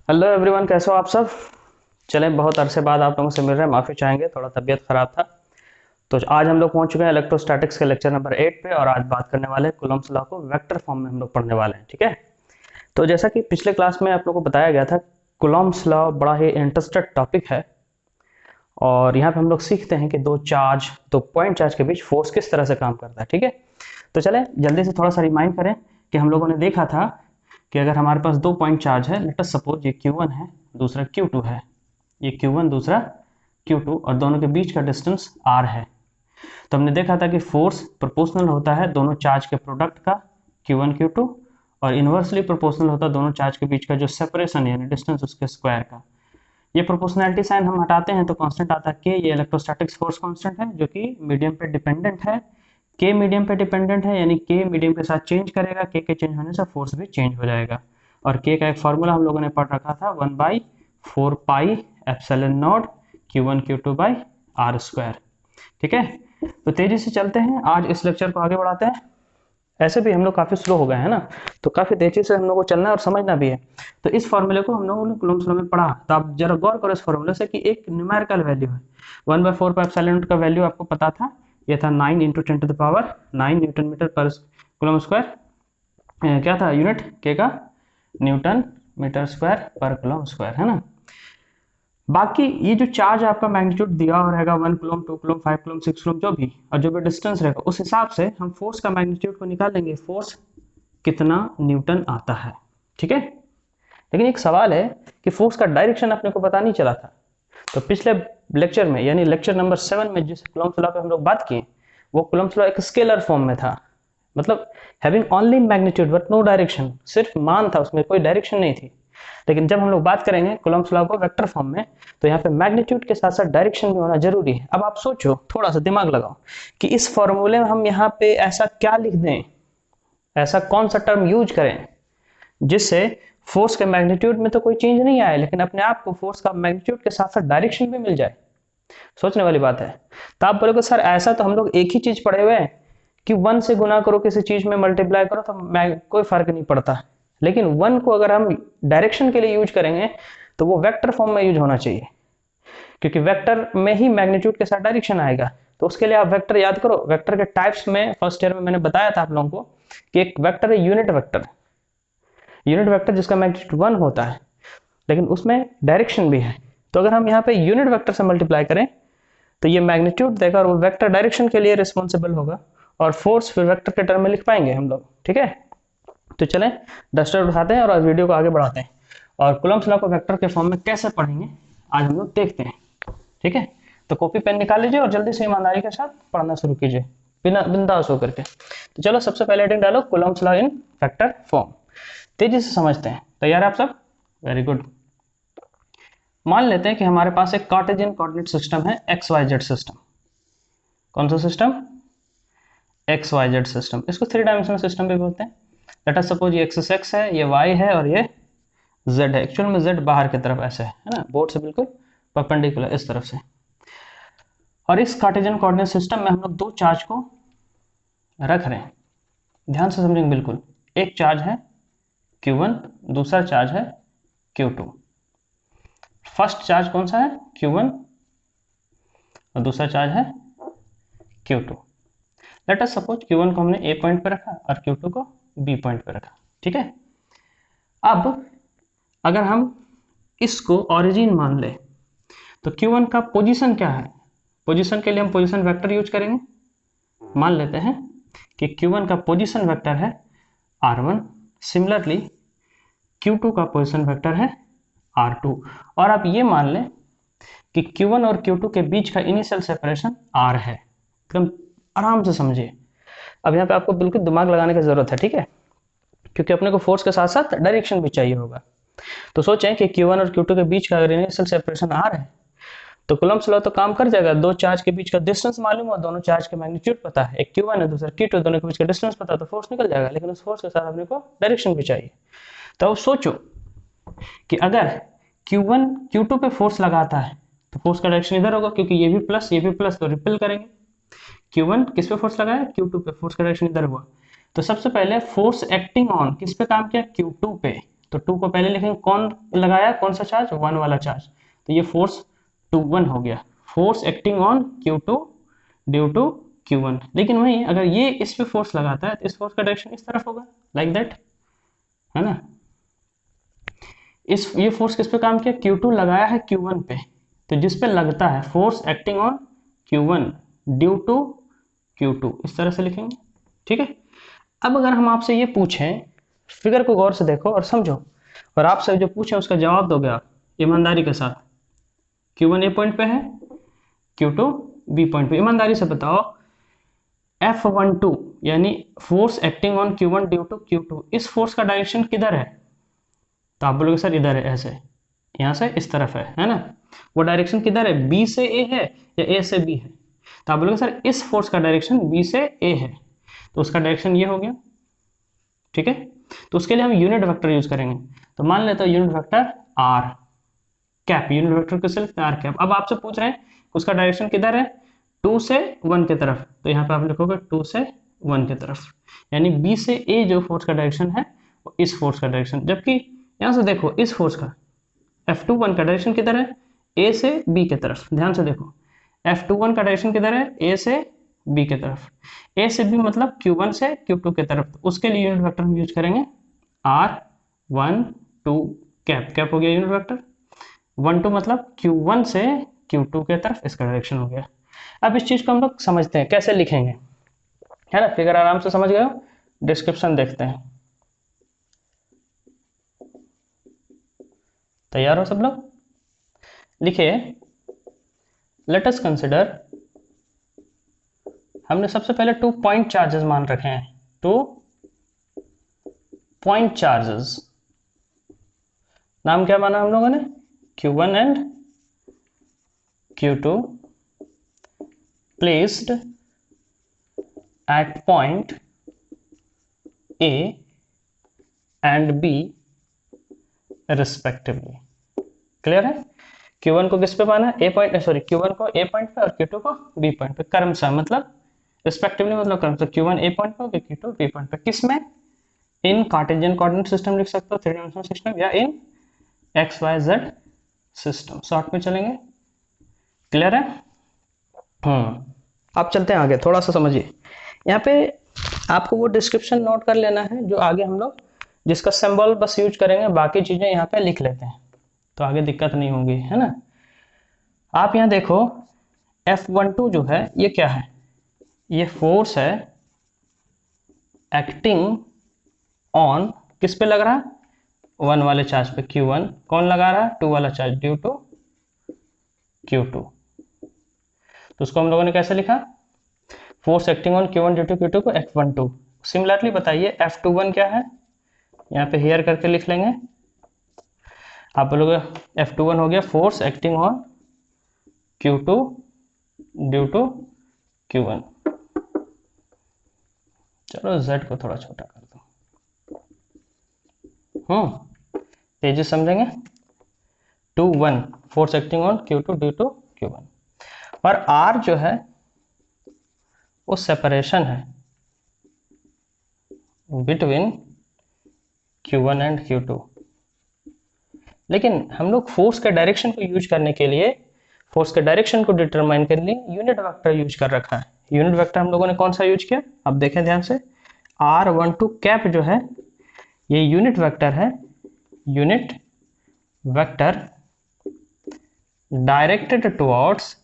Hello everyone, कैसे हो आप सब। चलें, बहुत अरसे बाद आप लोगों से मिल रहे हैं, माफ़ी चाहेंगे, थोड़ा तबीयत ख़राब था। तो आज हम लोग पहुंच चुके हैं इलेक्ट्रोस्टैटिक्स के लेक्चर नंबर 8 पे, और आज बात करने वाले हैं कूलम्ब्स लॉ को वेक्टर फॉर्म में हम लोग पढ़ने वाले हैं। ठीक है। तो जैसा कि पिछले क्लास में आप लोगों को बताया गया था, कूलम्ब्स लॉ बड़ा ही इंटरेस्टेड टॉपिक है, और यहाँ पे हम लोग सीखते हैं कि दो पॉइंट चार्ज के बीच फोर्स किस तरह से काम करता है। ठीक है। तो चलें जल्दी से थोड़ा सा रिमाइंड करें कि हम लोगों ने देखा था कि अगर हमारे पास 2 पॉइंट चार्ज है, लेट अस सपोज ये Q1 है, दूसरा Q2 है, ये Q1 दूसरा Q2, और दोनों के बीच का डिस्टेंस R है। तो हमने देखा था कि फोर्स प्रोपोर्शनल होता है दोनों चार्ज के प्रोडक्ट का, Q1 Q2, और इन्वर्सली प्रोपोर्शनल होता है दोनों चार्ज के बीच का जो सेपरेशन है, यानी डिस्टेंस, उसके स्क्वायर का। ये प्रोपोर्शनैलिटी साइन हम हटाते हैं तो कांस्टेंट आता है K। ये इलेक्ट्रोस्टैटिक्स फोर्स कांस्टेंट है जो कि मीडियम पे डिपेंडेंट है। K मीडियम पे डिपेंडेंट है, यानी K मीडियम के साथ चेंज करेगा, K के चेंज होने से फोर्स भी चेंज हो जाएगा। और K का एक फॉर्मूला हम लोगों ने पढ़ रखा था, 1/4 pi epsilon not Q1 Q2 by R square. ठीक है। तो तेजी से चलते हैं, आज इस लेक्चर को आगे बढ़ाते हैं। ऐसे भी हम लोग काफ़ी स्लो हो गए हैं ना, तो काफ़ी तेजी से हम लोग को चलना है और समझना भी है। तो इस फॉर्मूले को हम लोगों ने कूलम्ब्स लॉ में पढ़ा, तो आप जरा गौर करो इस फॉर्मूले से कि एक न्यूमेरिकल वैल्यू है। 1/4 पाई एप्सिलॉन नॉट का वैल्यू आपको पता था, ये था 9 × 10⁹ न्यूटन मीटर पर कूलम्ब स्क्वायर। क्या था यूनिट के का? न्यूटन मीटर स्क्वायर पर कूलम्ब स्क्वायर, है ना। बाकी ये जो चार्ज आपका मैग्नीट्यूड दिया हुआ रहेगा, 1 कूलम्ब, 2 कूलम्ब, 5 कूलम्ब, 6 कूलम्ब, जो भी, और जो भी डिस्टेंस रहेगा, उस हिसाब से हम फोर्स का मैग्नीट्यूड को निकालेंगे, फोर्स कितना न्यूटन आता है। ठीक है। लेकिन एक सवाल है कि फोर्स का डायरेक्शन अपने को पता नहीं चला था। तो पिछले लेक्चर में, यानी लेक्चर नंबर 7 में, जिस कूलम्ब्स लॉ पे हम लोग बात किए, वो कूलम्ब्स लॉ एक स्केलर फॉर्म में था, मतलब having only magnitude but no direction, सिर्फ मान था, उसमें कोई डायरेक्शन नहीं थी। लेकिन जब हम लोग बात करेंगे कूलम्ब्स लॉ को वेक्टर फॉर्म में, तो यहाँ पे मैग्नीट्यूड के साथ साथ डायरेक्शन भी होना जरूरी है। अब आप सोचो, थोड़ा सा दिमाग लगाओ कि इस फॉर्मूले में हम यहाँ पे ऐसा क्या लिख दें, ऐसा कौन सा टर्म यूज करें जिससे फोर्स के मैग्नीट्यूड में तो कोई चेंज नहीं आए, लेकिन अपने आप को फोर्स का मैग्नीट्यूड के साथ साथ डायरेक्शन भी मिल जाए। सोचने वाली बात है। तो आप बोलोगे सर ऐसा तो हम लोग एक ही चीज पढ़े हुए हैं कि 1 से गुना करो, किसी चीज में मल्टीप्लाई करो, तो कोई फर्क नहीं पड़ता। लेकिन 1 को अगर हम डायरेक्शन के लिए यूज करेंगे तो वो वेक्टर फॉर्म में यूज होना चाहिए, क्योंकि वेक्टर में ही मैग्नीट्यूड के साथ डायरेक्शन आएगा। तो उसके लिए आप वेक्टर याद करो। वेक्टर के टाइप्स में फर्स्ट ईयर में मैंने बताया था आप लोगों को कि एक वेक्टर है यूनिट वेक्टर। यूनिट वेक्टर जिसका मैग्नीट्यूड 1 होता है, लेकिन उसमें डायरेक्शन भी है। तो अगर हम यहाँ पे यूनिट वेक्टर से मल्टीप्लाई करें तो ये मैग्नीट्यूड देगा, और वो वेक्टर डायरेक्शन के लिए रिस्पॉन्सिबल होगा, और फोर्स फिर वेक्टर के टर्म में लिख पाएंगे हम लोग। ठीक है। तो चलें डस्टर उठाते हैं और आज वीडियो को आगे बढ़ाते हैं, और कूलम्ब्स लॉ को वेक्टर के फॉर्म में कैसे पढ़ेंगे आज हम लोग देखते हैं। ठीक है। तो कॉपी पेन निकाल लीजिए और जल्दी से ईमानदारी के साथ पढ़ना शुरू कीजिए, बिना बिंदास होकर के। तो चलो सबसे पहले हेडिंग डालो, Coulomb's law in vector form. तेजी से समझते हैं। तैयार है आप सब? Very good. मान लेते हैं कि हमारे पास एक कार्टेशियन कोऑर्डिनेट सिस्टम है, XYZ सिस्टम। कौन सा सिस्टम? XYZ system. इसको 3 डायमेंशनल सिस्टम भी बोलते हैं। लेट अस सपोज ये एक्सिस X है, ये Y है, और ये Z है। एक्चुअल में Z बाहर की तरफ ऐसे है ना, बोर्ड से बिल्कुल परपेंडिकुलर इस तरफ से। और इस कार्टेशियन कोऑर्डिनेट सिस्टम में हम लोग 2 चार्ज को रख रहे हैं। ध्यान से समझेंगे बिल्कुल। एक चार्ज है Q1, दूसरा चार्ज है Q2। फर्स्ट चार्ज कौन सा है? Q1, और दूसरा चार्ज है Q2। Let us suppose Q1 को हमने A पॉइंट पे रखा और Q2 को B पॉइंट पे रखा। ठीक है। अब अगर हम इसको ओरिजिन मान ले तो Q1 का पोजीशन क्या है? पोजीशन के लिए हम पोजीशन वेक्टर यूज करेंगे। मान लेते हैं कि Q1 का पोजीशन वेक्टर है R1, सिमिलरली Q2 का पोजीशन वेक्टर है R2, और आप ये मान लें कि Q1 और Q2 के बीच का इनिशियल सेपरेशन R है। एकदम आराम से समझिए। अब यहाँ पे आपको बिल्कुल दिमाग लगाने की जरूरत है, ठीक है, क्योंकि अपने को फोर्स के साथ साथ डायरेक्शन भी चाहिए होगा। तो सोचें कि Q1 और Q2 के बीच का अगर इनिशियल सेपरेशन R है तो कूलम्ब्स लॉ तो काम कर जाएगा। 2 चार्ज के बीच का डिस्टेंस मालूम है, दोनों चार्ज के मैग्नीट्यूड पता है, एक Q1 है दूसरा Q2, दोनों के बीच का डिस्टेंस पता है, तो फोर्स निकल जाएगा। लेकिन उस फोर्स के साथ अपने को डायरेक्शन भी चाहिए। तो अब सोचो कि अगर Q1 Q2 पे फोर्स लगाता है तो फोर्स का डायरेक्शन इधर होगा, क्योंकि ये भी प्लस तो रिपेल करेंगे। Q1 किस पे फोर्स लगाया? Q2 पे। फोर्स का डायरेक्शन इधर हुआ। तो सबसे पहले फोर्स एक्टिंग ऑन किस पे काम किया? Q2 पे। तो 2 को पहले लिखेंगे, कौन लगाया, कौन सा चार्ज, 1 वाला चार्ज, तो ये फोर्स 2-1 हो गया, force acting on Q2 due to Q1। लेकिन वहीं अगर ये इस पे फोर्स लगाता है तो इस फोर्स का डायरेक्शन इस तरफ होगा, लाइक दैट, है ना। ये फोर्स किस पे काम किया, Q2 लगाया है Q1 पे, तो जिस पे लगता है force acting on Q1 due to Q2, इस तरह से लिखेंगे, ठीक है। अब अगर हम आपसे ये पूछें, फिगर को गौर से देखो और समझो, और आपसे जो पूछे उसका जवाब दोगे आप ईमानदारी के साथ। Q1 ए पॉइंट पे है, Q2 बी पॉइंट पे, ईमानदारी से बताओ F12 यानी force acting on Q1 due to Q2, इस फोर्स का डायरेक्शन किधर है, तो आप बोलोगे सर इधर है, ऐसे यहाँ से इस तरफ है ना। वो डायरेक्शन किधर है, बी से ए है या ए से बी है, तो आप बोलोगे सर इस फोर्स का डायरेक्शन बी से ए है, तो उसका डायरेक्शन ये हो गया, ठीक है। तो उसके लिए हम यूनिट वेक्टर यूज करेंगे, तो मान लेते हैं unit vector R cap, unit vector किससे लिखते हैं, आर कैप। अब आपसे पूछ रहे हैं उसका डायरेक्शन किधर है, 2 से 1 की तरफ, तो यहाँ पे आप लिखोगे 2 से 1 की तरफ, यानी बी से ए जो फोर्स का डायरेक्शन है वो इस फोर्स का डायरेक्शन, जबकि यहाँ से देखो इस फोर्स का F21 का डायरेक्शन किधर है, ए से बी की तरफ, ध्यान से देखो F21 का डायरेक्शन किधर है, ए से बी की तरफ, ए से बी मतलब Q1 से Q2 की तरफ, तो उसके लिए यूनिट वेक्टर हम यूज करेंगे R12 कैप, कैप हो गया यूनिट वेक्टर, 12 मतलब Q1 से Q2 की तरफ, इसका डायरेक्शन हो गया। अब इस चीज को हम लोग समझते हैं कैसे लिखेंगे, है ना। फिगर आराम से समझ गए हो, डिस्क्रिप्शन देखते हैं, तैयार हो सब लोग, लिखिए। लेट अस कंसिडर, हमने सबसे पहले 2 पॉइंट चार्जेस मान रखे हैं, 2 पॉइंट चार्जेस, नाम क्या माना हम लोगों ने, Q1 and Q2 placed at point A and B respectively, clear है। Q1 को किस पे माना, ए पॉइंट, सॉरी Q1 को ए पॉइंट पे और Q2 को बी पॉइंट पे, क्रमशः मतलब रिस्पेक्टिवली मतलब क्रमशः, Q1 ए पॉइंट पे, Q2 बी पॉइंट पे, किस में, इन कार्टेशियन कोऑर्डिनेट सिस्टम लिख सकते हो, 3 डायमेंशनल सिस्टम, या इन XYZ सिस्टम, शॉर्ट में चलेंगे, क्लियर है। अब चलते हैं आगे, थोड़ा सा समझिए, यहाँ पे आपको वो डिस्क्रिप्शन नोट कर लेना है जो आगे हम लोग जिसका सिंबल बस यूज करेंगे, बाकी चीजें यहाँ पे लिख लेते हैं तो आगे दिक्कत नहीं होगी, है ना। आप यहाँ देखो F12 जो है ये क्या है, ये फोर्स है एक्टिंग ऑन, किस पे लग रहा है, 1 वाले चार्ज पे, Q1, कौन लगा रहा है, 2 वाला चार्ज ड्यू टू Q2, तो उसको हम लोगों ने कैसे लिखा, force acting on Q1 due to Q2 को F12। सिमिलरली बताइए F21 क्या है, यहाँ पे हेयर करके लिख लेंगे, आप बोलोगे F21 हो गया force acting on Q2 due to Q1, चलो Z को थोड़ा छोटा कर दो, तेजी समझेंगे, 2-1 force acting on Q2 due to Q1, और R जो है वो सेपरेशन है बिटवीन Q1 एंड Q2। लेकिन हम लोग फोर्स के डायरेक्शन को यूज करने के लिए, फोर्स के डायरेक्शन को डिटरमाइन करने के लिए यूनिट वेक्टर यूज कर रखा है। यूनिट वेक्टर हम लोगों ने कौन सा यूज किया, अब देखें ध्यान से, R12 कैप जो है ये यूनिट वेक्टर है, यूनिट वेक्टर डायरेक्टेड टुवर्ड्स,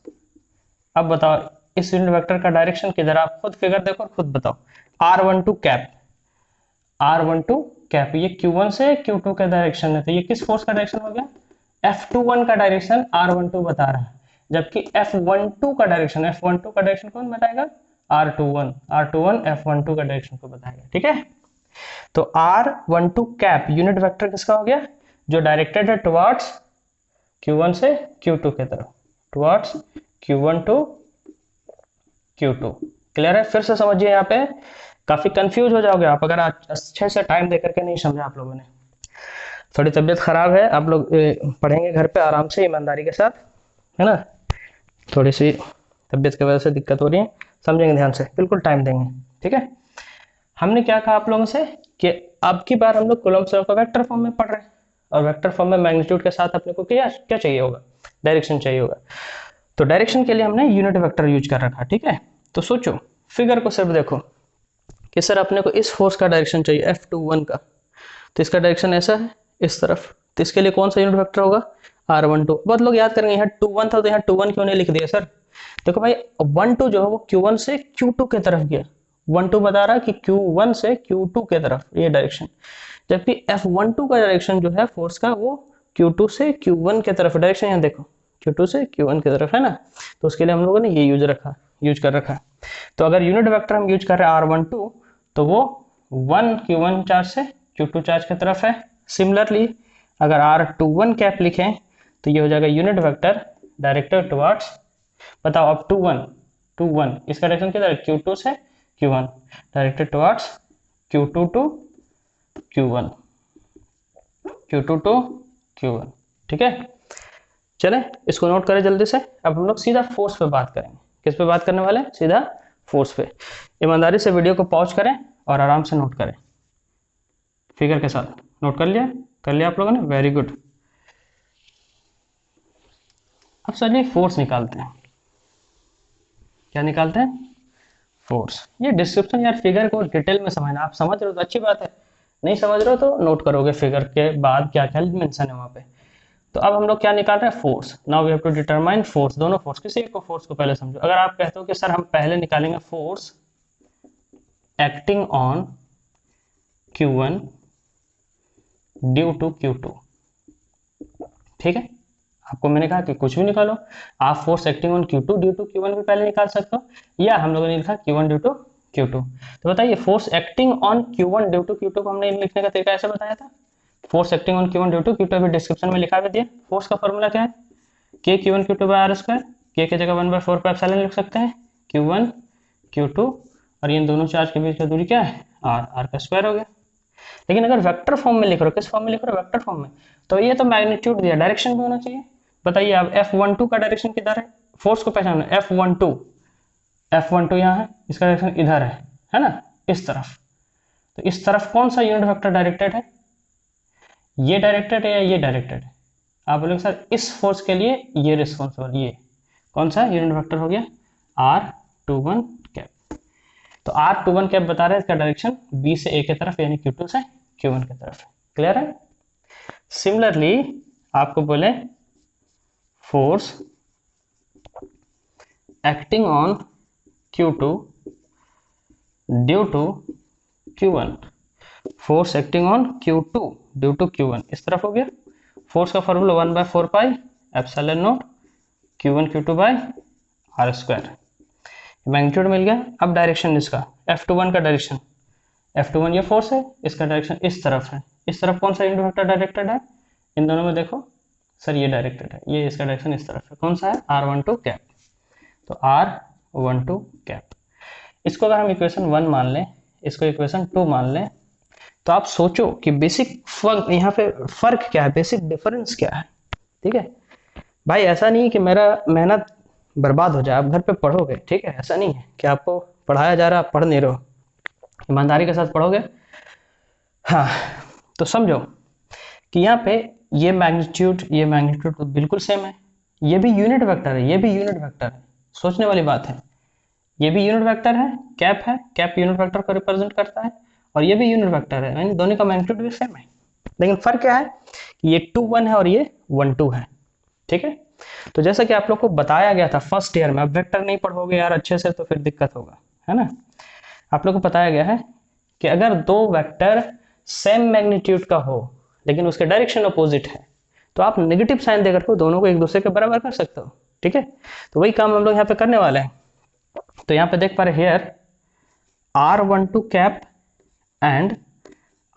अब बताओ इस यूनिट वेक्टर का डायरेक्शन किधर, आप खुद फिगर देखो और खुद बताओ, R12 कैप, R12 कैप ये Q1 से Q2 का डायरेक्शन है, तो ये किस फोर्स का डायरेक्शन हो गया, F21 का डायरेक्शन R12 बता रहा है, जबकि F12 का डायरेक्शन, F12 का डायरेक्शन कौन बताएगा, R21, R21 F12 का डायरेक्शन को बताएगा, ठीक है। तो R12 कैप यूनिट वेक्टर किसका हो गया, जो डायरेक्टेड है टुवर्ड्स Q1 से Q2 की तरफ, towards Q1 to Q2, clear है। फिर से समझिए, यहाँ पे काफी कंफ्यूज हो जाओगे आप अगर अच्छे से टाइम देकर के नहीं समझा आप लोगों ने, थोड़ी तबीयत खराब है, आप लोग पढ़ेंगे घर पे आराम से ईमानदारी के साथ, है ना, थोड़ी सी तबीयत की वजह से दिक्कत हो रही है, समझेंगे ध्यान से, बिल्कुल टाइम देंगे, ठीक है। हमने क्या कहा आप लोगों से, कि अब की बार हम लोग कूलम्ब्स लॉ को वेक्टर फॉर्म में पढ़ रहे हैं, और वेक्टर फॉर्म में मैग्नीट्यूड के साथ अपने को क्या क्या चाहिए होगा, डायरेक्शन चाहिए होगा। तो डायरेक्शन के लिए हमने यूनिट वेक्टर यूज कर रखा, ठीक है। तो सोचो, फिगर को सिर्फ देखो कि सर अपने को इस फोर्स का डायरेक्शन चाहिए F21 का, तो इसका डायरेक्शन ऐसा है इस तरफ, तो इसके लिए कौन सा यूनिट वेक्टर होगा, R12। बहुत लोग याद करेंगे यहाँ 21 था तो यहाँ 21 क्यों नहीं लिख दिया सर। देखो भाई 12 जो है वो Q1 से Q2 की तरफ गया, 12 बता रहा है कि Q1 से Q2 की तरफ ये डायरेक्शन, जबकि F12 का डायरेक्शन जो है फोर्स का वो Q2 से Q1 की तरफ डायरेक्शन, यहाँ देखो Q2 से Q1 की तरफ है ना, तो उसके लिए हम लोगों ने ये यूज कर रखा है। तो अगर यूनिट वेक्टर हम यूज कर रहे हैं R12 तो वो 1 Q1 चार्ज से Q2 चार्ज की तरफ है। सिमिलरली अगर R21 कैप लिखें तो ये हो जाएगा यूनिट वेक्टर डायरेक्टेड टुवर्ड्स, बताओ अब 2 1 इसका डायरेक्शन किधर है, Q2 से Q1, directed towards Q2 to Q1, Q2 to Q1, ठीक है। चले इसको नोट करें जल्दी से। अब हम लोग सीधा फोर्स पे बात करेंगे। किस पे बात करने वाले हैं, सीधा फोर्स पे। ईमानदारी से वीडियो को पॉज करें और आराम से नोट करें, फिगर के साथ। नोट कर लिया आप लोगों ने, वेरी गुड। अब चलिए फोर्स निकालते हैं। क्या निकालते हैं, फोर्स। ये डिस्क्रिप्शन यार फिगर को डिटेल में समझना, आप समझ रहे हो तो अच्छी बात है, नहीं समझ रहे हो तो नोट करोगे फिगर के बाद क्या क्या मेंशन है वहां पे। तो अब हम लोग क्या निकाल रहे हैं, force. Now we have to determine force, दोनों फोर्स, किसी एक को फोर्स को पहले समझो। अगर आप कहते हो कि सर हम पहले निकालेंगे force acting on Q1 due to Q2, ठीक है। आपको मैंने कहा कि कुछ भी निकालो, आप force acting on Q2 due to Q1 भी पहले निकाल सकते हो, या हम लोगों ने लिखा Q1 ड्यू टू Q2। तो बताइए force acting on Q1 due to Q2 को हमने लिखने का तरीका ऐसे बताया था, force acting on Q1 due to Q2 अभी डिस्क्रिप्शन में लिखा भी दिया। फोर्स का फॉर्मूला क्या है, K Q1 Q2 by R square, K की जगह 1/4 पाई एप्सिलॉन लिख सकते हैं, Q1 Q2, और इन दोनों चार्ज के बीच का दूरी क्या है, R का स्क्वायर हो गया। लेकिन अगर वेक्टर फॉर्म में लिख रहे हो, किस फॉर्म में लिख रहे हो, वेक्टर फॉर्म में, तो ये तो मैग्नीट्यूड दिया, डायरेक्शन भी होना चाहिए। बताइए आप F12 का डायरेक्शन किधर है, फोर्स को पहचानो, F12 यहाँ है, इसका डायरेक्शन इधर है ना, इस तरफ। तो इस तरफ कौन सा यूनिट वेक्टर डायरेक्टेड है, ये डायरेक्टेड है या ये डायरेक्टेड है। आप बोलोगे सर इस फोर्स के लिए ये रिस्पॉन्सिबल, ये कौन सा यूनिट वेक्टर हो गया, R21 कैप। तो R21 कैप बता रहे हैं इसका डायरेक्शन B से A की तरफ, यानी Q2 से Q1 की तरफ है। क्लियर है। सिमिलरली आपको बोले force acting on Q2 due to Q1, force acting on Q2 due to Q1 इस तरफ हो गया। फोर्स का formula 1/4 pi epsilon not Q1 Q2 by R square, magnitude मिल गया। अब डायरेक्शन इसका F21 का डायरेक्शन, F21 ये फोर्स है, इसका डायरेक्शन इस तरफ है, इस तरफ कौन सा यूनिट वेक्टर डायरेक्टेड है, इन दोनों में देखो सर ये डायरेक्टेड है, ये इसका डायरेक्शन इस तरफ है, कौन सा है, R12 कैप। तो R12 कैप, इसको अगर हम इक्वेशन 1 मान लें, इसको इक्वेशन 2 मान लें, तो आप सोचो कि बेसिक फर्क यहाँ पे फर्क क्या है, बेसिक डिफरेंस क्या है, ठीक है भाई। ऐसा नहीं कि मेरा मेहनत बर्बाद हो जाए, आप घर पे पढ़ोगे, ठीक है, ऐसा नहीं है कि आपको पढ़ाया जा रहा है आप पढ़ नहीं रहो, ईमानदारी के साथ पढ़ोगे। हाँ, तो समझो कि यहाँ पे ये मैग्नीट्यूड तो बिल्कुल सेम है, ये भी यूनिट वेक्टर है, ये भी यूनिट वेक्टर है, सोचने वाली बात है। ये भी यूनिट वेक्टर है, कैप यूनिट वेक्टर को रिप्रेजेंट करता है, और ये भी यूनिट वेक्टर है, यानी दोनों का मैग्नीट्यूड भी सेम है। लेकिन फर्क क्या है कि ये 2 1 है और ये 1 2 है, ठीक है। तो जैसा कि आप लोग को बताया गया था फर्स्ट ईयर में, अब वेक्टर नहीं पढ़ोगे यार अच्छे से तो फिर दिक्कत होगा, है ना। आप लोग को बताया गया है कि अगर दो वेक्टर सेम मैग्नीट्यूड का हो लेकिन उसके डायरेक्शन अपोजिट है, तो आप नेगेटिव साइन देकर के दोनों को एक दूसरे के बराबर कर सकते हो, ठीक है। तो वही काम हम लोग यहाँ पे करने वाले हैं। तो यहाँ पे देख पा रहे here R12 cap and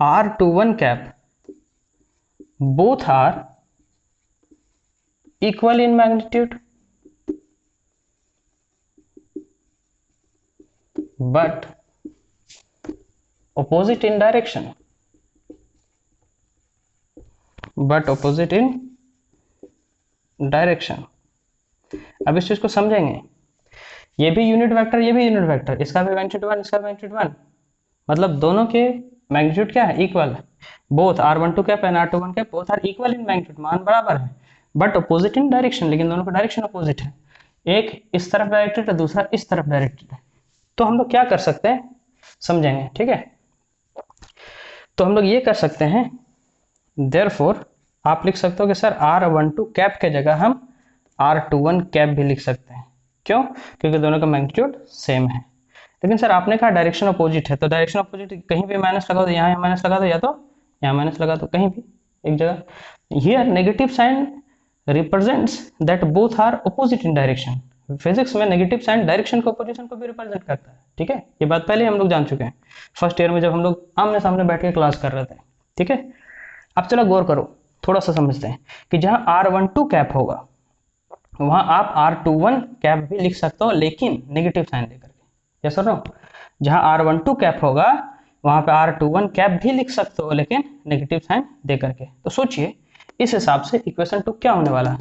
R21 cap both are equal in magnitude but opposite in direction, अब इस चीज को समझेंगे, ये भी यूनिट वेक्टर, ये भी यूनिट वेक्टर, इसका भी मैग्नीट्यूड 1, इसका मैग्नीट्यूड 1, मतलब दोनों के मैग्नीट्यूड क्या है, इक्वल है। Both R12 cap and R21 cap both are equal in magnitude, मान बराबर है, बट अपोजिट इन डायरेक्शन, लेकिन दोनों का डायरेक्शन अपोजिट है। एक इस तरफ डायरेक्टेड है, दूसरा इस तरफ डायरेक्टेड है। तो हम लोग क्या कर सकते हैं, समझेंगे, ठीक है। तो हम लोग ये कर सकते हैं, देयरफॉर आप लिख सकते हो कि सर R12 कैप के जगह हम R21 कैप भी लिख सकते हैं। क्यों? क्योंकि दोनों का मैग्नीट्यूड सेम है। लेकिन सर आपने कहा डायरेक्शन अपोजिट है, तो डायरेक्शन अपोजिट कहीं भी माइनस लगा दो, यहाँ माइनस लगा दो, या तो यहाँ माइनस लगा दो, कहीं भी एक जगह। Here negative sign represents that both are opposite in direction. Physics में नेगेटिव साइन डायरेक्शन को, पोजीशन को भी रिप्रेजेंट करता है, ठीक है। ये बात पहले हम लोग जान चुके हैं फर्स्ट ईयर में, जब हम लोग आमने सामने बैठ के क्लास कर रहे थे, ठीक है। अब चलो गौर करो, थोड़ा सा समझते हैं कि जहां R12 कैप होगा वहां आप R21 कैप भी लिख सकते हो, लेकिन नेगेटिव साइन लेकर के। यस और नो? जहां R12 कैप होगा वहां पे R21 कैप भी लिख सकते हो, लेकिन नेगेटिव साइन दे करके। तो सोचिए इस हिसाब से इक्वेशन 2 क्या होने वाला है।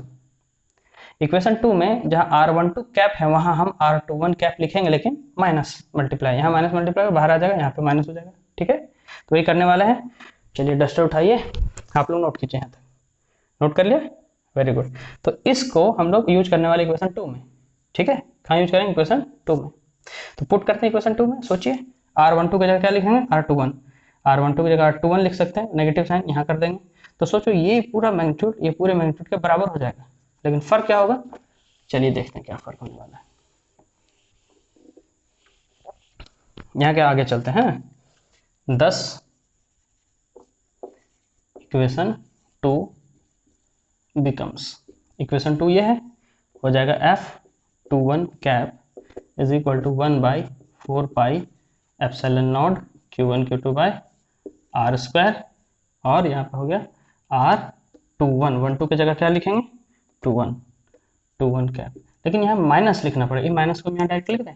इक्वेशन 2 में जहां R12 कैप है वहां हम R21 कैप लिखेंगे, लेकिन माइनस मल्टीप्लाई, यहाँ माइनस मल्टीप्लाई बाहर आ जाएगा, यहाँ पे माइनस हो जाएगा, ठीक है। तो ये करने वाला है। चलिए डस्टर उठाइए, आप लोग नोट कीजिए, यहाँ तक नोट कर लिया, वेरी गुड। तो इसको हम लोग यूज करने वाले इक्वेशन 2 में, ठीक है। कहाँ यूज करेंगे, इक्वेशन 2 में। तो पुट करते हैं इक्वेशन 2 में। सोचिए R12 की जगह क्या लिखेंगे, R21। R12 की जगह R21 लिख सकते हैं, नेगेटिव साइन यहाँ कर देंगे। तो सोचो ये पूरा मैग्नीट्यूड, ये पूरे मैग्नीट्यूड के बराबर हो जाएगा, लेकिन फर्क क्या होगा, चलिए देखते हैं क्या फर्क होने वाला है। यहाँ के आगे चलते हैं। 10 इक्वेशन 2 बिकम्स, इक्वेशन 2 ये है, हो जाएगा F21 cap is equal to 1/4 pi epsilon not Q1 Q2 by R square, और यहाँ पे हो गया R21, 12 की जगह क्या लिखेंगे, 21 कैप। लेकिन यहाँ माइनस लिखना पड़ेगा, माइनस को यहाँ डायरेक्ट लिख दें।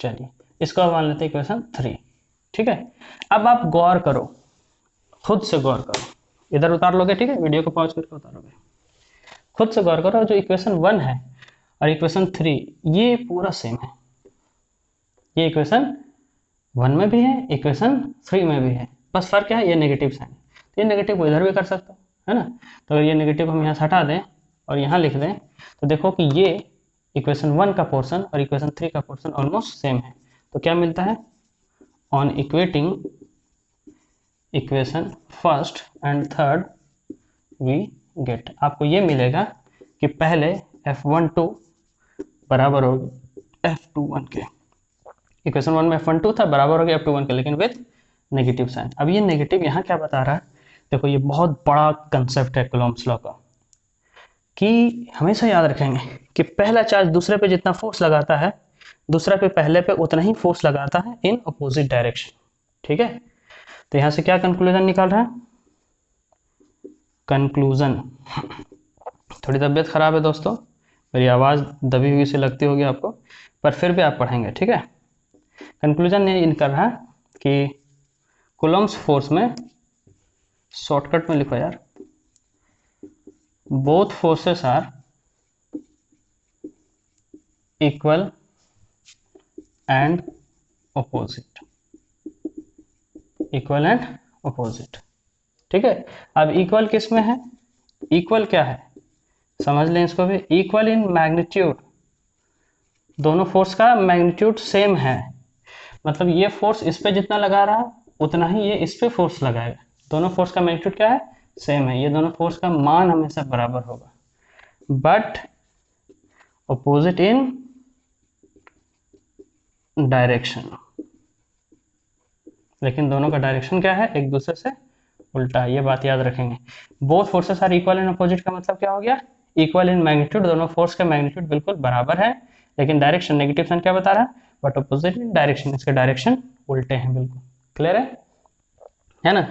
चलिए इसको अब मान लेते हैं इक्वेशन 3, ठीक है। अब आप गौर करो, खुद से गौर करो, इधर उतार लोगे, ठीक है, वीडियो को पॉज करके उतारोगे, खुद से गौर करो। जो इक्वेशन 1 है और इक्वेशन 3 ये पूरा सेम है। ये इक्वेशन 1 में भी है, इक्वेशन 3 में भी है, बस फर्क क्या है, ये नेगेटिव साइन है। तो ये नेगेटिव को इधर भी कर सकते हो, है ना। तो अगर ये नेगेटिव हम यहाँ से हटा दें और यहाँ लिख दें, तो देखो कि ये इक्वेशन 1 का पोर्शन और इक्वेशन 3 का पोर्शन ऑलमोस्ट सेम है। तो क्या मिलता है, on equating equation first and third we get, आपको ये मिलेगा कि पहले F12 बराबर होगी F21 के। इक्वेशन 1 में F12 था, बराबर हो गया F21 के, लेकिन विद नेगेटिव साइन। अब ये नेगेटिव यहाँ क्या बता रहा है, देखो ये बहुत बड़ा कंसेप्ट है कूलम्ब्स लॉ का, कि हमेशा याद रखेंगे कि पहला चार्ज दूसरे पे जितना फोर्स लगाता है, दूसरा पे पहले पे उतना ही फोर्स लगाता है इन अपोजिट डायरेक्शन, ठीक है। तो यहाँ से क्या कंक्लूजन निकाल रहा है, कंक्लूजन, थोड़ी तबीयत खराब है दोस्तों, मेरी आवाज़ दबी हुई से लगती होगी आपको, पर फिर भी आप पढ़ेंगे, ठीक है। कंक्लूजन ये निकल रहा है कि कूलम्ब्स फोर्स में, शॉर्टकट में लिखो यार, both forces are equal and opposite, equal and opposite, ठीक है। अब इक्वल किस में है, इक्वल क्या है समझ लें इसको भी, इक्वल इन मैग्नीट्यूड, दोनों फोर्स का मैग्नीट्यूड सेम है, मतलब ये फोर्स इस पे जितना लगा रहा है उतना ही ये इस पे फोर्स लगाएगा। दोनों फोर्स का मैग्नीट्यूड क्या है, सेम है, ये दोनों फोर्स का मान हमेशा बराबर होगा, बट ऑपोजिट इन डायरेक्शन, लेकिन दोनों का डायरेक्शन क्या है, एक दूसरे से उल्टा, ये बात याद रखेंगे। Both forces are equal in opposite का मतलब क्या हो गया, इक्वल इन मैग्नीट्यूड, दोनों फोर्स का मैग्नीट्यूड बिल्कुल बराबर है, लेकिन डायरेक्शन, नेगेटिव साइन क्या बता रहा है, बट अपोजिट इन डायरेक्शन, इसके डायरेक्शन उल्टे हैं, बिल्कुल क्लियर है ना।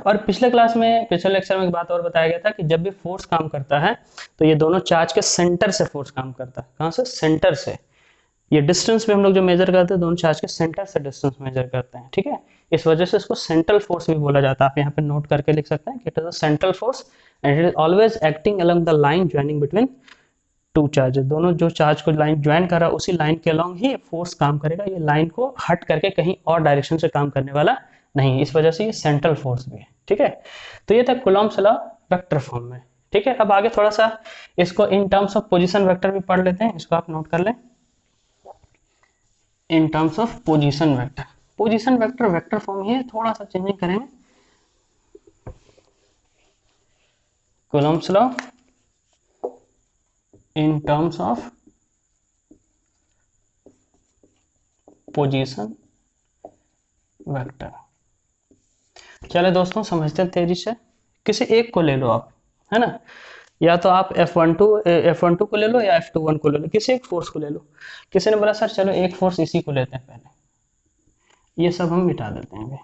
और पिछले क्लास में, पिछले लेक्चर में एक बात और बताया गया था कि जब भी फोर्स काम करता है तो ये दोनों चार्ज के सेंटर से फोर्स काम करता है। कहाँ से, सेंटर से। ये डिस्टेंस भी हम लोग जो मेजर करते हैं दोनों चार्ज के सेंटर से डिस्टेंस मेजर करते हैं, ठीक है। इस वजह से इसको सेंट्रल फोर्स भी बोला जाता है। आप यहाँ पे नोट करके लिख सकते हैं कि it is a central force and it is always acting along the line joining between two charges, दोनों जो चार्ज को लाइन ज्वाइन कर रहा है उसी लाइन के अलॉन्ग ही फोर्स काम करेगा, ये लाइन को हट करके कहीं और डायरेक्शन से काम करने वाला नहीं, इस वजह से ये सेंट्रल फोर्स भी है। ठीक है, तो ये था कूलम्ब्स लॉ वेक्टर फॉर्म में। ठीक है, अब आगे थोड़ा सा इसको in terms of position vector भी पढ़ लेते हैं, इसको आप नोट कर लें। In terms of position vector, position vector vector form ही है, थोड़ा सा चेंजिंग करेंगे। Coulomb's law in terms of position vector. चले दोस्तों समझते हैं तेजी से, किसी एक को ले लो आप, है ना, या तो आप F12 को ले लो या F21 को ले लो, किसी एक फोर्स को ले लो। किसी ने बोला सर चलो एक फोर्स इसी को लेते हैं, पहले ये सब हम मिटा देते हैं, अभी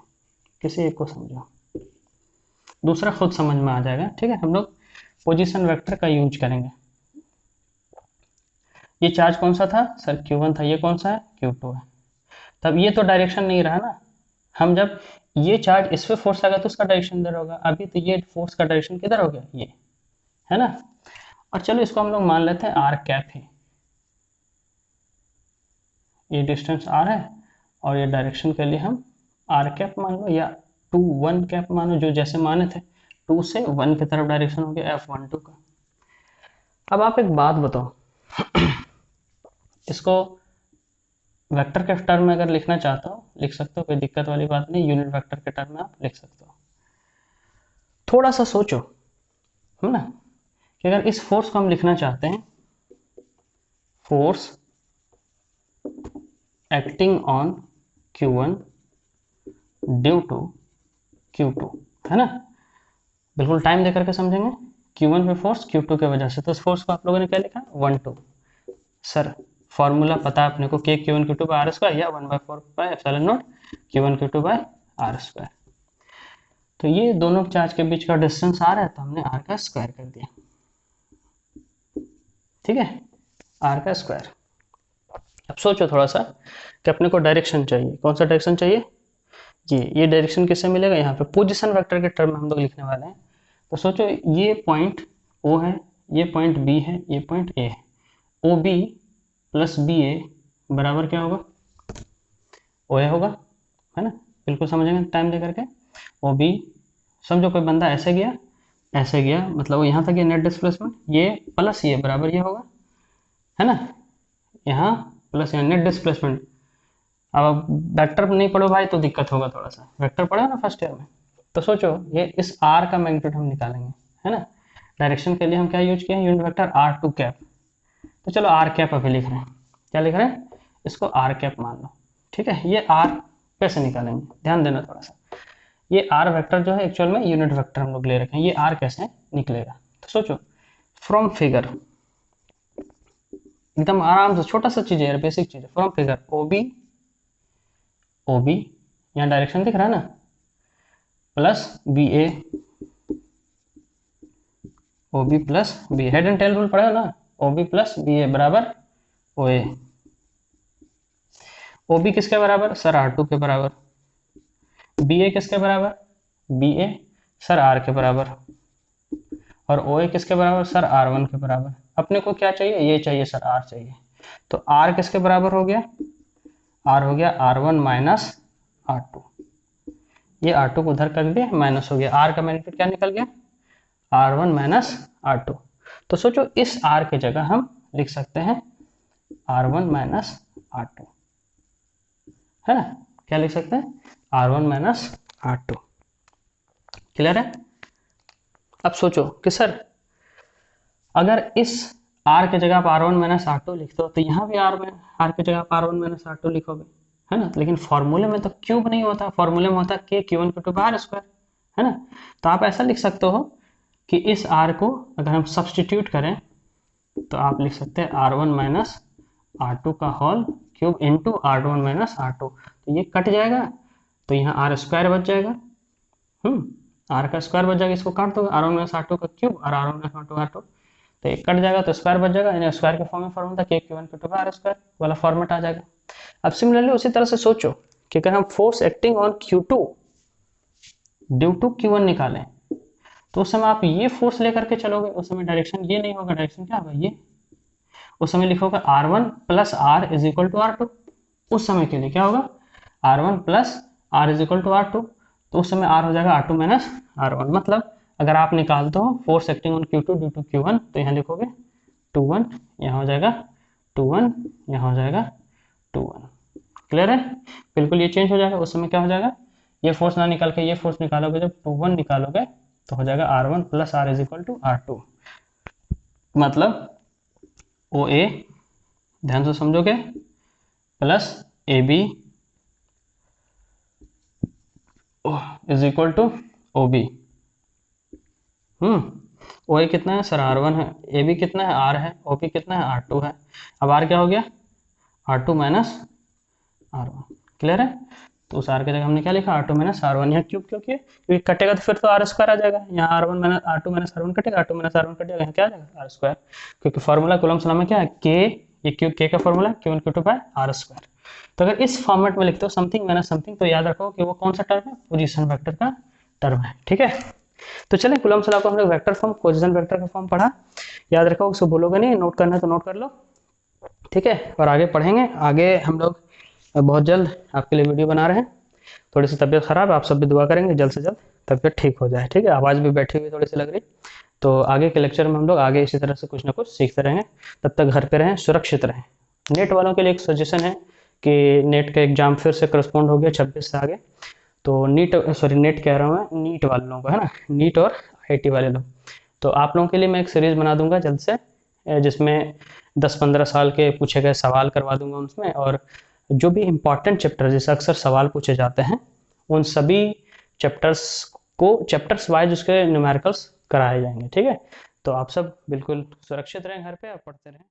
किसी एक को समझो, दूसरा खुद समझ में आ जाएगा। ठीक है, हम लोग पोजीशन वेक्टर का यूज करेंगे। ये चार्ज कौन सा था सर, Q1 था, ये कौन सा है, Q2 है। तब ये तो डायरेक्शन नहीं रहा ना, हम जब ये चार्ज इस पे फोर्स लगा तो उसका डायरेक्शन इधर होगा, अभी तो ये फोर्स का डायरेक्शन किधर हो गया, ये है ना। और चलो इसको हम लोग मान लेते हैं आर कैप है, ये डिस्टेंस आर है और ये डायरेक्शन के लिए हम आर कैप मान लो या 2 1 कैप मानो, जो जैसे माने थे 2 से 1 की तरफ डायरेक्शन हो गया F12 का। अब आप एक बात बताओ, इसको वेक्टर के टर्म में अगर लिखना चाहता हो लिख सकते हो, कोई दिक्कत वाली बात नहीं, यूनिट वेक्टर के टर्म में आप लिख सकते हो। थोड़ा सा सोचो, है ना, कि अगर इस फोर्स को हम लिखना चाहते हैं, force acting on Q1 due to Q2, है ना, बिल्कुल टाइम देकर के समझेंगे। Q1 पे फोर्स Q2 की वजह से, तो इस फोर्स को आप लोगों ने क्या लिखा, 1 2। सर फॉर्मूला पता है अपने को, K Q1 Q2 by R square या 1/4 by epsilon not Q1 Q2 by R square. तो ये दोनों चार्ज के बीच का डिस्टेंस आर है, तो हमने आर का स्क्वायर कर दिया। ठीक है, आर का स्क्वायर। अब सोचो थोड़ा सा कि अपने को डायरेक्शन चाहिए, कौन सा डायरेक्शन चाहिए, ये डायरेक्शन किससे मिलेगा, यहाँ पे पोजीशन वेक्टर के टर्म में हम लोग लिखने वाले हैं। तो सोचो ये पॉइंट O है, ये पॉइंट B है, ये पॉइंट A है, OB प्लस BA बराबर क्या होगा, OA होगा, है ना, बिल्कुल समझेंगे टाइम दे करके। OB, समझो कोई बंदा ऐसे गया, मतलब वो यहाँ तक ये नेट डिस्प्लेसमेंट, ये प्लस ये बराबर ये होगा, है ना, यहाँ प्लस यहाँ नेट डिस्प्लेसमेंट। अब वेक्टर नहीं पढ़ो भाई तो दिक्कत होगा थोड़ा सा, वेक्टर पढ़ो ना फर्स्ट ईयर में। तो सोचो ये इस आर का मैग्नीट्यूड हम निकालेंगे, है ना, डायरेक्शन के लिए हम क्या यूज किए हैं, यूनिट वेक्टर R2 कैप। तो चलो आर कैप अभी लिख रहे हैं, क्या लिख रहे हैं, इसको आर कैप मान लो। ठीक है, ये आर कैसे निकालेंगे, ध्यान देना थोड़ा सा, ये आर वेक्टर जो है एक्चुअल में यूनिट वेक्टर हम लोग ले रखे हैं, ये आर कैसे निकलेगा। तो सोचो फ्रॉम फिगर, एकदम आराम से, छोटा सा चीज है यार, बेसिक चीज है। फ्रॉम फिगर OB यहाँ डायरेक्शन दिख रहा है ना, plus BA, OB plus BA, head and tell rule पढ़ा ना, OB प्लस BA बराबर OA। OB किसके बराबर सर, R2 के बराबर। BA किसके बराबर, BA सर R के बराबर। और OA किसके बराबर सर, R1 के बराबर। अपने को क्या चाहिए, ये चाहिए सर, R चाहिए। तो R किसके बराबर हो गया, R हो गया R1 माइनस R2, ये R2 को उधर कर दिया, माइनस हो गया, R का मैग्नीट्यूड क्या निकल गया, R1 माइनस R2। तो सोचो इस R की जगह हम लिख सकते हैं R1 माइनस R2, है ना, क्या लिख सकते हैं, R1 माइनस R2। क्लियर है। अब सोचो कि सर अगर इस R की जगह आप R1 माइनस R2 लिखते हो, तो यहाँ भी R की जगह आप R1 माइनस R2 लिखोगे, है ना, लेकिन फॉर्मूले में तो क्यूब नहीं होता, फॉर्मूले में होता K Q1 Q2 by R square, है ना। तो आप ऐसा लिख सकते हो कि इस R को अगर हम सब्सटीट्यूट करें तो आप लिख सकते हैं R1 माइनस R2 का whole cube into R1 minus R2। तो ये कट जाएगा, तो यहाँ R स्क्वायर बच जाएगा, R का स्क्वायर बच जाएगा, इसको काट दो, R1 माइनस R2 का क्यूब और R1 माइनस R2, तो एक कट जाएगा तो स्क्वायर बच जाएगा, यानी स्क्वायर के फॉर्म में फॉर्मूला था K Q1 Q2 by R square वाला फॉर्मेट आ जाएगा। अब सिमिलरली उसी तरह से सोचो कि अगर हम force acting on Q2 due to Q1 निकालें, तो उस समय आप ये फोर्स लेकर के चलोगे, उस समय डायरेक्शन ये नहीं होगा, डायरेक्शन क्या होगा, ये। उस समय लिखोगे R1 plus R is equal to R2। उस समय के लिए क्या होगा, R1 plus R is equal to R2, तो उस समय R हो जाएगा R2 माइनस R1। मतलब अगर आप निकालते हो force acting on Q2 due to Q1, तो यहाँ लिखोगे 2-1, यहाँ हो जाएगा 2-1, यहाँ हो जाएगा 2-1। क्लियर है, बिल्कुल ये चेंज हो जाएगा। उस समय क्या हो जाएगा, ये फोर्स ना निकाल के ये फोर्स निकालोगे, जब 2-1 निकालोगे तो हो जाएगा R1 plus R is equal to R2। मतलब OA, ध्यान से समझोगे, plus AB is equal to OB। OA कितना है सर, R1 है, AB कितना है, R है, OB कितना है, R2 है। अब R क्या हो गया, R2 माइनस R1। क्लियर है, तो उस R की जगह हमने क्या लिखा, R2 माइनस R1। यहाँ क्यों, क्योंकि कटेगा तो फिर तो R स्क्वायर आ जाएगा। यहाँ R1 minus R2 minus R1 कटेगा, R2 माइनस R1 कटेगा, यहाँ क्या आ जाएगा, R स्क्वायर। क्योंकि फॉर्मूला कूलम्ब्स लॉ में क्या है, K, ये K का फॉर्मूला है Q1 Q2 by R square. तो अगर इस फॉर्मेट में लिखते हो समथिंग माइनस समथिंग, तो याद रखो कि वो कौन सा टर्म है, पोजीशन वेक्टर का टर्म है। ठीक है, तो चलिए कूलम्ब्स लॉ को हम लोग वेक्टर फॉर्म, पोजीशन वेक्टर का फॉर्म पढ़ा, याद रखो, उसको भूलोगे नहीं, नोट करना है तो नोट कर लो। ठीक है, और आगे पढ़ेंगे, आगे हम लोग बहुत जल्द आपके लिए वीडियो बना रहे हैं। थोड़ी सी तबीयत खराब है, आप सब भी दुआ करेंगे जल्द से जल्द तबीयत ठीक हो जाए। ठीक है, आवाज़ भी बैठी हुई थोड़ी सी लग रही, तो आगे के लेक्चर में हम लोग आगे इसी तरह से कुछ ना कुछ सीखते रहेंगे। तब तक घर पे रहें, सुरक्षित रहें। नेट वालों के लिए एक सजेशन है कि नेट का एग्जाम फिर से करस्पॉन्ड हो गया 26 से आगे, तो नेट कह रहा हूँ मैं, नीट वाले लोगों को, है ना, नीट और IIT वाले लोग, तो आप लोगों के लिए मैं एक सीरीज़ बना दूंगा जल्द से, जिसमें 10-15 साल के पूछे गए सवाल करवा दूंगा उसमें, और जो भी इम्पॉर्टेंट चैप्टर जैसे अक्सर सवाल पूछे जाते हैं, उन सभी चैप्टर्स वाइज उसके न्यूमेरिकल्स कराए जाएंगे। ठीक है, तो आप सब बिल्कुल सुरक्षित रहें घर पे और पढ़ते रहें।